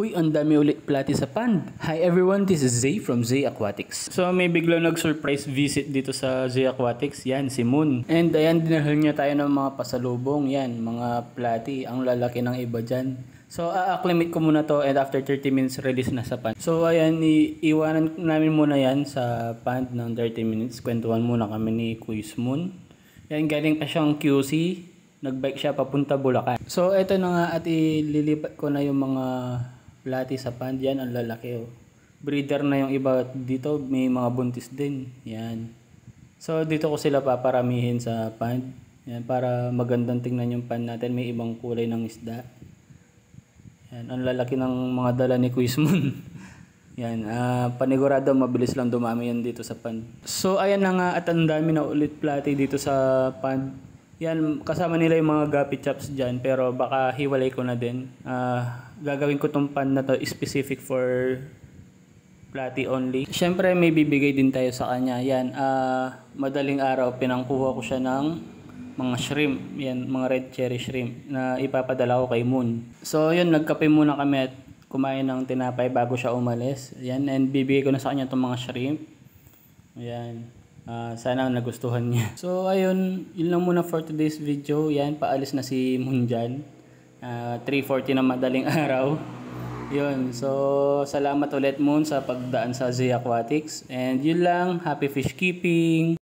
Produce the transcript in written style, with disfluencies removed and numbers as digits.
Uy, ang dami ulit platy sa pond. Hi everyone, this is Zay from Zay Aquatics. So may biglang nag-surprise visit dito sa Zay Aquatics. Yan, si Moon. And ayan, dinahal niya tayo ng mga pasalubong. Yan, mga platy. Ang lalaki ng iba dyan. So a-acclimate ko muna to and after 30 minutes release na sa pond. So ayan, iiwanan namin muna yan sa pond ng 30 minutes. Kwentuhan muna kami ni Quiz Moon. Yan, galing pa siyang QC. Nagbike siya papunta Bulacan. So eto na nga at ililipat ko na yung mga platy sa pond. Yan, ang lalaki oh. Breeder na yung iba dito, may mga buntis din. Yan. So dito ko sila paparamihin sa pond. Yan, para magandang tingnan yung pond natin, may ibang kulay ng isda. Yan, ang lalaki ng mga dala ni Quiz Moon. Yan, panigurado mabilis lang dumami yan dito sa pond. So ayan na nga at ang dami na ulit platy dito sa pond. Yan, kasama nila yung mga guppy chops dyan, pero baka hiwalay ko na din. Gagawin ko tong pan na to specific for platy only. Siyempre may bibigay din tayo sa kanya. Yan, madaling araw pinangkuha ko siya ng mga shrimp. Yan, mga red cherry shrimp na ipapadala ko kay Moon. So yun, nagkape muna kami at kumain ng tinapay bago siya umalis. Yan, and bibigay ko na sa kanya itong mga shrimp. Yan. Sana nagustuhan niya. So ayun, yun lang muna for today's video. Yan, paalis na si Moon dyan. 3:40 na madaling araw. Yun, so salamat ulit Moon sa pagdaan sa Zay Aquatics. And yun lang, happy fish keeping!